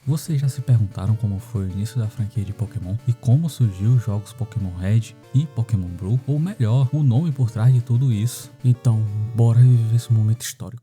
Vocês já se perguntaram como foi o início da franquia de Pokémon e como surgiu os jogos Pokémon Red e Pokémon Blue? Ou melhor, o nome por trás de tudo isso? Então, bora reviver esse momento histórico.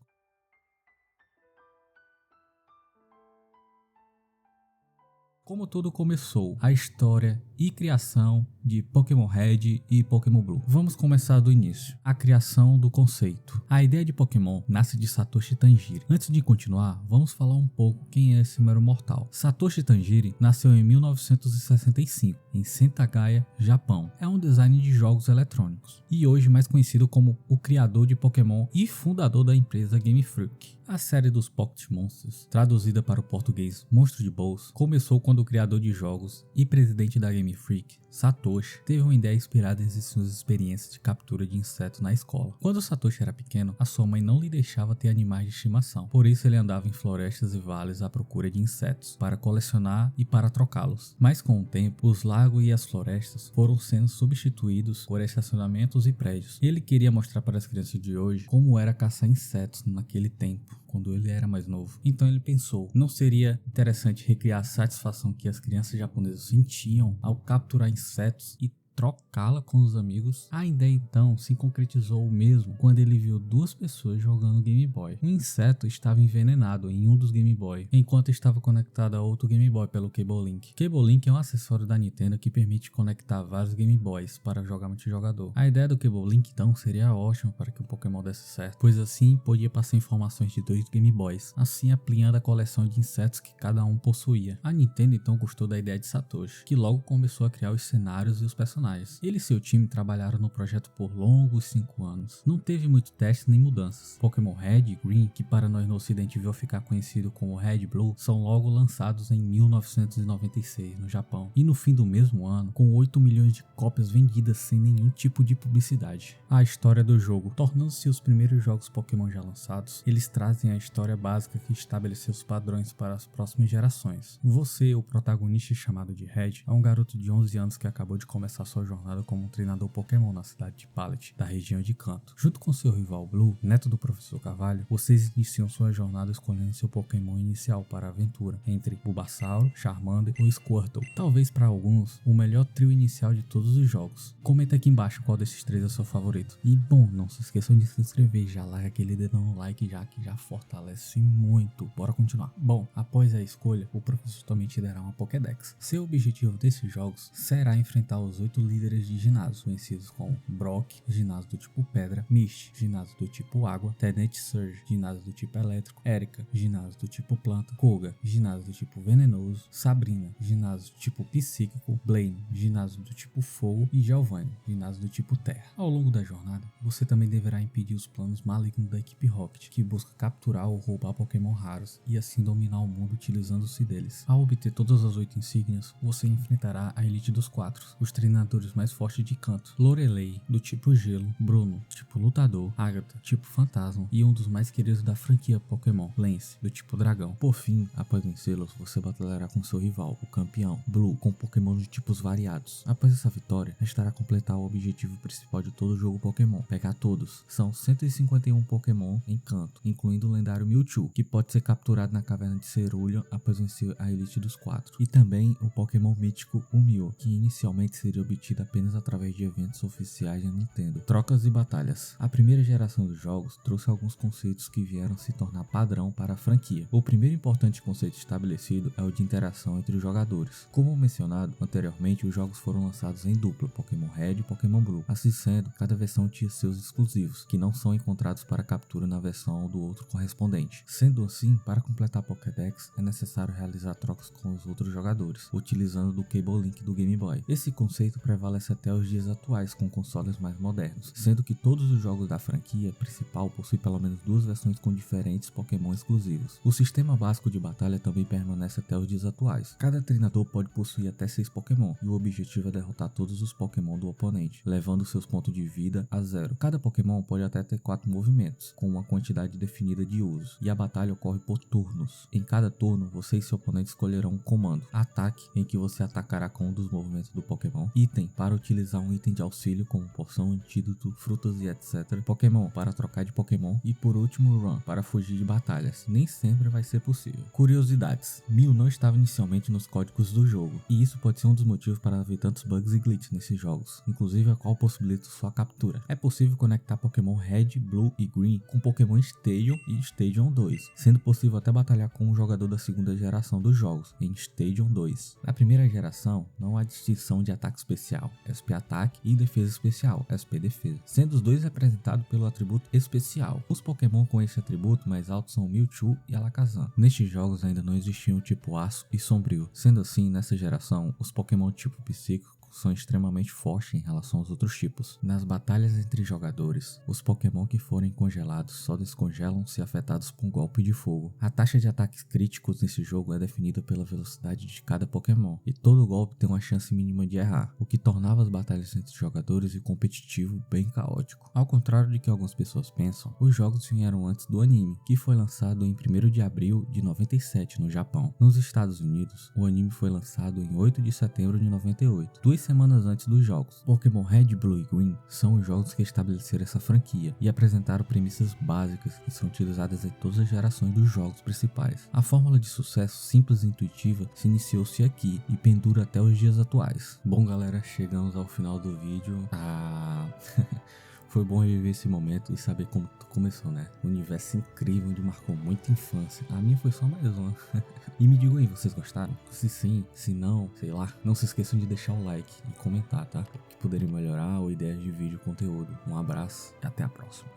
Como tudo começou, a história e criação de Pokémon Red e Pokémon Blue. Vamos começar do início, a criação do conceito. A ideia de Pokémon nasce de Satoshi Tajiri. Antes de continuar, vamos falar um pouco quem é esse mero mortal. Satoshi Tajiri nasceu em 1965, em Setagaya, Japão. É um designer de jogos eletrônicos e hoje mais conhecido como o criador de Pokémon e fundador da empresa Game Freak. A série dos Pocket Monsters, traduzida para o português Monstro de Bolso, começou quando o criador de jogos e presidente da Game Freak, Satoshi, teve uma ideia inspirada em suas experiências de captura de insetos na escola. Quando Satoshi era pequeno, a sua mãe não lhe deixava ter animais de estimação, por isso ele andava em florestas e vales à procura de insetos, para colecionar e para trocá-los. Mas com o tempo, os lagos e as florestas foram sendo substituídos por estacionamentos e prédios. Ele queria mostrar para as crianças de hoje como era caçar insetos naquele tempo, quando ele era mais novo. Então ele pensou, não seria interessante recriar a satisfação que as crianças japonesas sentiam ao capturar insetos e trocá-la com os amigos? A ideia então se concretizou mesmo quando ele viu duas pessoas jogando Game Boy. Um inseto estava envenenado em um dos Game Boy, enquanto estava conectado a outro Game Boy pelo Cable Link. Cable Link é um acessório da Nintendo que permite conectar vários Game Boys para jogar multijogador. A ideia do Cable Link então seria ótima para que o Pokémon desse certo, pois assim podia passar informações de dois Game Boys, assim ampliando a coleção de insetos que cada um possuía. A Nintendo então gostou da ideia de Satoshi, que logo começou a criar os cenários e os personagens. Ele e seu time trabalharam no projeto por longos 5 anos. Não teve muito teste nem mudanças. Pokémon Red e Green, que para nós no ocidente veio ficar conhecido como Red e Blue, são logo lançados em 1996 no Japão. E no fim do mesmo ano, com 8 milhões de cópias vendidas sem nenhum tipo de publicidade. A história do jogo. Tornando-se os primeiros jogos Pokémon já lançados, eles trazem a história básica que estabeleceu os padrões para as próximas gerações. Você, o protagonista chamado de Red, é um garoto de 11 anos que acabou de começar sua jornada como um treinador Pokémon na cidade de Pallet, da região de Kanto. Junto com seu rival Blue, neto do professor Carvalho, vocês iniciam sua jornada escolhendo seu Pokémon inicial para a aventura, entre Bulbasaur, Charmander ou Squirtle. Talvez para alguns, o melhor trio inicial de todos os jogos. Comenta aqui embaixo qual desses três é seu favorito. E bom, não se esqueçam de se inscrever, já larga aquele dedão no like que já fortalece muito. Bora continuar. Bom, após a escolha, o professor também te dará uma Pokédex. Seu objetivo desses jogos será enfrentar os 8 líderes de ginásio, conhecidos como Brock, ginásio do tipo pedra, Misty, ginásio do tipo água, Tenet Surge, ginásio do tipo elétrico, Erika, ginásio do tipo planta, Koga, ginásio do tipo venenoso, Sabrina, ginásio do tipo psíquico, Blaine, ginásio do tipo fogo e Giovanni, ginásio do tipo terra. Ao longo da jornada, você também deverá impedir os planos malignos da equipe Rocket, que busca capturar ou roubar Pokémon raros e assim dominar o mundo utilizando-se deles. Ao obter todas as 8 insígnias, você enfrentará a Elite dos 4, os treinadores mais fortes de Kanto, Lorelei, do tipo gelo, Bruno, tipo lutador, Agatha, tipo fantasma e um dos mais queridos da franquia Pokémon, Lance, do tipo dragão. Por fim, após vencê-los, você batalhará com seu rival, o campeão, Blue, com Pokémon de tipos variados. Após essa vitória, restará completar o objetivo principal de todo jogo Pokémon, pegar todos. São 151 Pokémon em Kanto, incluindo o lendário Mewtwo, que pode ser capturado na caverna de Cerulean após vencer a Elite dos 4. E também o Pokémon mítico Umeå, que inicialmente seria obtido apenas através de eventos oficiais da Nintendo. Trocas e batalhas. A primeira geração dos jogos trouxe alguns conceitos que vieram se tornar padrão para a franquia. O primeiro importante conceito estabelecido é o de interação entre os jogadores. Como mencionado anteriormente, os jogos foram lançados em dupla, Pokémon Red e Pokémon Blue. Assim sendo, cada versão tinha seus exclusivos, que não são encontrados para captura na versão do outro correspondente. Sendo assim, para completar a Pokédex, é necessário realizar trocas com os outros jogadores, utilizando do Cable Link do Game Boy. Esse conceito prevalece até os dias atuais com consoles mais modernos, sendo que todos os jogos da franquia principal possuem pelo menos 2 versões com diferentes Pokémon exclusivos. O sistema básico de batalha também permanece até os dias atuais. Cada treinador pode possuir até 6 Pokémon, e o objetivo é derrotar todos os Pokémon do oponente, levando seus pontos de vida a 0. Cada Pokémon pode até ter 4 movimentos, com uma quantidade definida de uso, e a batalha ocorre por turnos. Em cada turno, você e seu oponente escolherão um comando, ataque, em que você atacará com um dos movimentos do Pokémon, e item para utilizar um item de auxílio como poção, antídoto, frutas e etc. Pokémon para trocar de Pokémon e por último Run para fugir de batalhas. Nem sempre vai ser possível. Curiosidades: Mew não estava inicialmente nos códigos do jogo, e isso pode ser um dos motivos para haver tantos bugs e glitches nesses jogos, inclusive a qual possibilita sua captura. É possível conectar Pokémon Red, Blue e Green com Pokémon Stadium e Stadium 2, sendo possível até batalhar com um jogador da segunda geração dos jogos, em Stadium 2. Na primeira geração, não há distinção de ataque especial, SP Ataque, e defesa especial, SP Defesa, sendo os dois representados pelo atributo especial. Os Pokémon com esse atributo mais alto são Mewtwo e Alakazam. Nestes jogos ainda não existiam o tipo Aço e Sombrio, sendo assim, nessa geração, os Pokémon tipo Psíquico são extremamente fortes em relação aos outros tipos. Nas batalhas entre jogadores, os Pokémon que forem congelados só descongelam se afetados por um golpe de fogo. A taxa de ataques críticos nesse jogo é definida pela velocidade de cada Pokémon, e todo golpe tem uma chance mínima de errar, o que tornava as batalhas entre jogadores e competitivo bem caótico. Ao contrário do que algumas pessoas pensam, os jogos vieram antes do anime, que foi lançado em 1º de abril de 97 no Japão. Nos Estados Unidos, o anime foi lançado em 8 de setembro de 98, 2 semanas antes dos jogos. Pokémon Red, Blue e Green são os jogos que estabeleceram essa franquia e apresentaram premissas básicas que são utilizadas em todas as gerações dos jogos principais. A fórmula de sucesso simples e intuitiva se iniciou-se aqui e pendura até os dias atuais. Bom galera, chegamos ao final do vídeo. Foi bom reviver esse momento e saber como tudo começou, né? Um universo incrível onde marcou muita infância. A minha foi só mais uma. E me digam aí, vocês gostaram? Se sim, se não, sei lá. Não se esqueçam de deixar o like e comentar, tá? Que poderia melhorar ou ideias de vídeo e conteúdo. Um abraço e até a próxima.